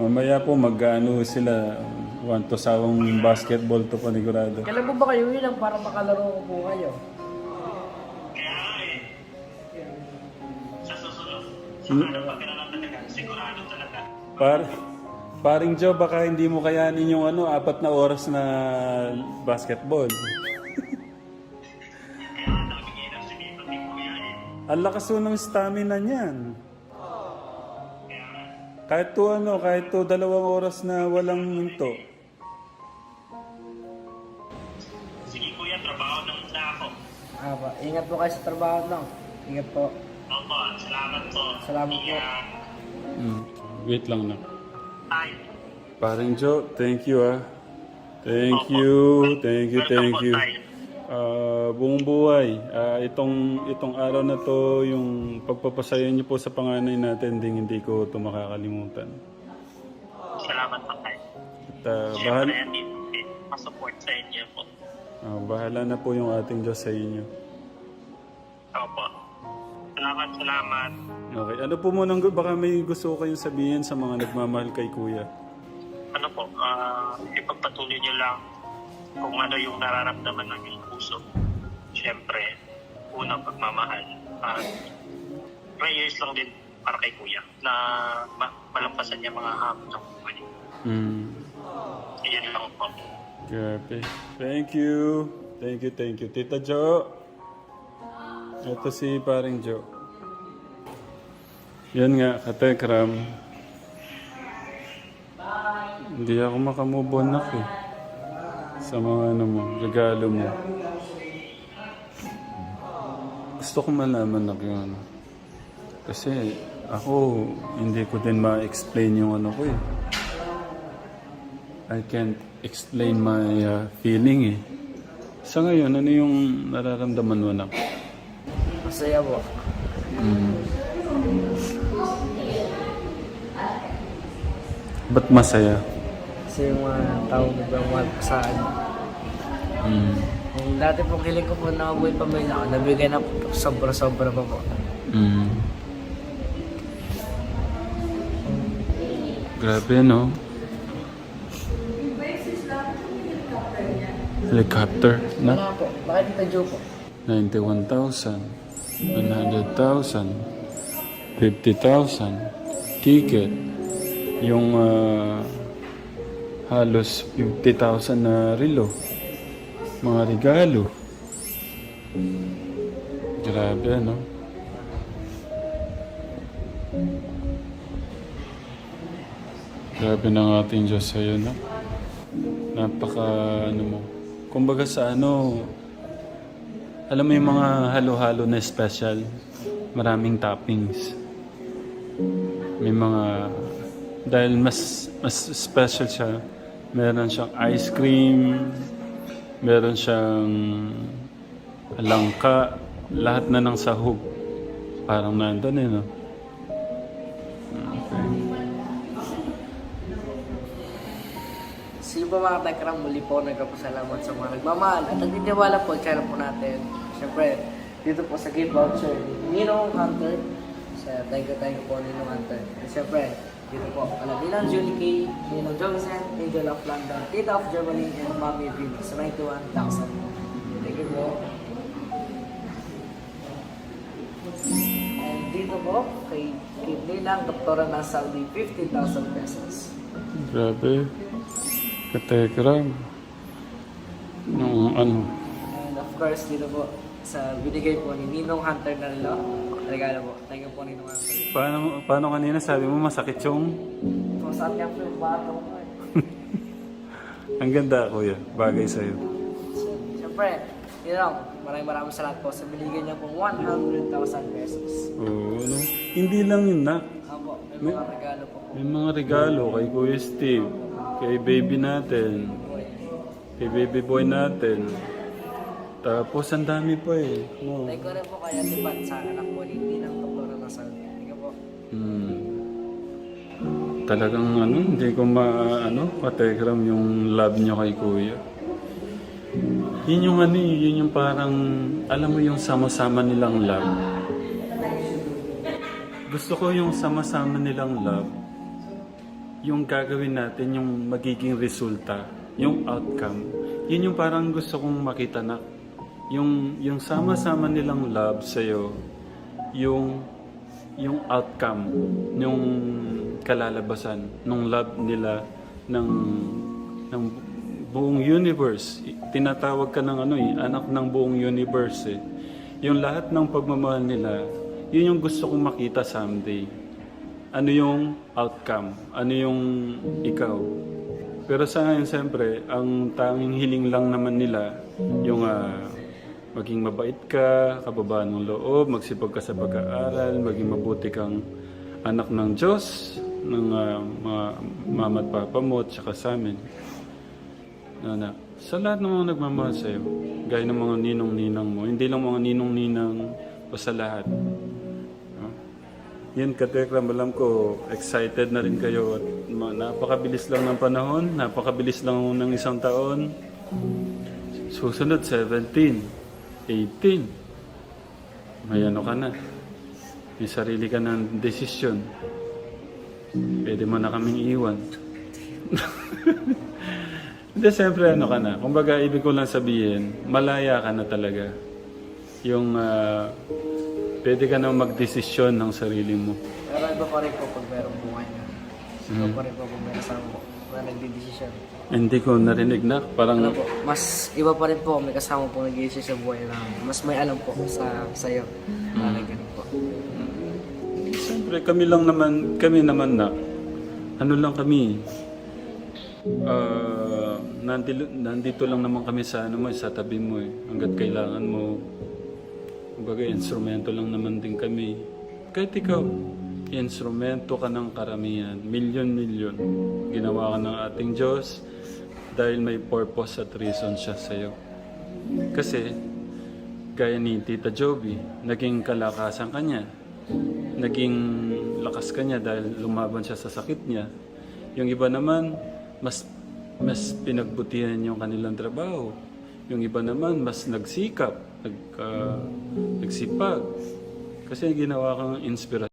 Mamaya po mag-ano sila. Want to sawang basketball to panigurado. Kailan mo ba kayo ilang para makalaro ko po kayo? Kaya nga eh. Sa susunod. Sa harapan ka na lang talaga. Sigurado talaga. Paring Joe, baka hindi mo kayanin yung 4 na oras na basketball. Kaya nga daming hirap si Tito ni Kuya eh. Ang lakas po ng stamina niyan. Kaya nga. Kahit to 2 oras na walang minto. Sige Kuya, trabaho na muna ako. Ingat po kayo sa trabaho no. Ingat po. Opo, salamat po. Salamat po. Ingat. Wait lang na. Bye. Paring Joe, thank you Thank you. Welcome po, Tay. Buong buhay, itong araw na to, yung pagpapasaya niyo po sa panganay natin, hindi ko ito makakalimutan. Salamat po, Tay. At Siyempre, masupport sa inyo po. bahala na po yung ating Diyos sa inyo. Opo. Salamat. Okay, ano po muna, baka may gusto ko kayong sabihin sa mga nagmamahal kay Kuya. Ano po, ipagpatuloy niyo lang kung ano yung nararamdaman ng iyong puso. Siyempre, unang pagmamahal. Prayers lang din para kay Kuya na malampasan niya mga hamon ng buhay. Iyan lang po. Grabe. Thank you. Thank you. Tita Jo. Ito si Paring Jo. Yan nga, katekram. Hindi ako makamove on sa mga regalo mo. Gusto ko malaman yun. Kasi ako, hindi ko din ma-explain yung ko eh. I can't explain my feeling eh. Sa ngayon, ano yung nararamdaman mo na? Masaya po. Ba't masaya? Kasi yung mga tao nagmamahal po sa akin. Yung dati pong hiling ko po na buhay pamilya ko, nabigay na po sobra-sobra pa po. Grabe, no? Helicopter na Ano po? Bakit Tita Jo po? 91,000, 100,000, 50,000 ticket. Yung halos 50,000 na relo. Mga regalo. Grabe, no? Grabe ng ating Diyos sa'yo, no? Napaka, mo. Kumbaga sa alam mo yung mga halo-halo na special, maraming toppings. May mga, dahil mas special siya, meron siyang ice cream, meron siyang langka, lahat na ng sahog. Parang nandun no? Okay. Sige po mga Tekram, muli po nagpapasalamat sa mga nagmamahal at nagtitiwala po sa channel po natin. Siyempre, dito po sa gift voucher ni Ninong Hunter. Thank you po Ninong Hunter. At siyempre, dito po, Ninang Julie K, Ninong Johnson, Angel of London, Tita of Germany, and Mommy Vin sa 91,000. Thank you po. And dito po, kay Ninang Doktora ng Saudi, 15,000 pesos. Grabe. Katekram. Nung And of course, dito po, sa binigay po ni Ninong Hunter na regalo po. Thank you po Ninong Hunter. Paano kanina sabi mo masakit yung... So, saan nga po yung bato ko eh. Ang ganda, kuya. Bagay sa'yo. Siyempre, maraming salamat po sa binigay niya pong 100,000 pesos. Oo, no? Hindi lang yun, nak. Opo, may mga regalo po. May mga regalo kay Kuya Steve, kay baby natin, kay baby boy natin. Tapos ang dami pa eh. No. Thank you rin po kaya Tibat sa anak po ni Ninang Doktora ng Saudi. Thank you po. Talagang hindi ko katekram yung love niyo kay Kuya. Yun yung yun yung parang, alam mo yung sama-sama nilang love. Gusto ko yung sama-sama nilang love. yung gagawin natin, yung magiging resulta, yung outcome, yun yung parang gusto kong makita na yung sama-sama nilang love sa'yo, yung outcome, yung kalalabasan ng love nila ng buong universe. Tinatawag ka ng anak ng buong universe eh. Yung lahat ng pagmamahal nila, yun yung gusto kong makita someday. Ano yung outcome? Ano yung ikaw? Pero sa ngayon, siyempre, ang tanging hiling lang naman nila, yung maging mabait ka, kababaan ng loob, magsipag ka sa pag-aaral, maging mabuti kang anak ng Diyos, ng mga mama at papa mo, at saka sa amin. Anak, sa lahat ng mga nagmamahal sa'yo, gaya ng mga ninong-ninang mo, hindi lang mga ninong-ninang, basta lahat. Yan, Katekram, alam ko, excited na rin kayo at napakabilis lang ng panahon, napakabilis lang ng isang taon. Susunod, 17, 18. May ano ka na. May sarili ka ng desisyon. Pwede mo na kaming iwan. Hindi, siyempre ano ka na. Kumbaga, ibig ko lang sabihin, malaya ka na talaga. Yung pwede ka na magdesisyon ng sarili mo. Pero iba pa rin po pag merong buhay na. Iba pa rin po pag may kasama po na nagdidesisyon. Hindi ko narinig na. Parang, Ano po, mas iba pa rin po may kasama po nag-iisip sa buhay na mas may alam po sa'yo. Parang ganun po. siyempre kami naman na, ano lang kami, nandito lang naman kami sa sa tabi mo eh. Hanggat kailangan mo. Kumbaga, instrumento lang naman din kami. Kahit ikaw, instrumento ka ng karamihan. Milyon-milyon. Ginawa ka ng ating Diyos dahil may purpose at reason siya sa'yo. Kasi, gaya ni Tita Joby, naging kalakasan ka niya. Naging lakas ka niya dahil lumaban siya sa sakit niya. Yung iba naman, mas pinagbutihan yung kanilang trabaho. Yung iba naman, mas nagsikap, nagsipag. Kasi ginawa kang inspirasyon.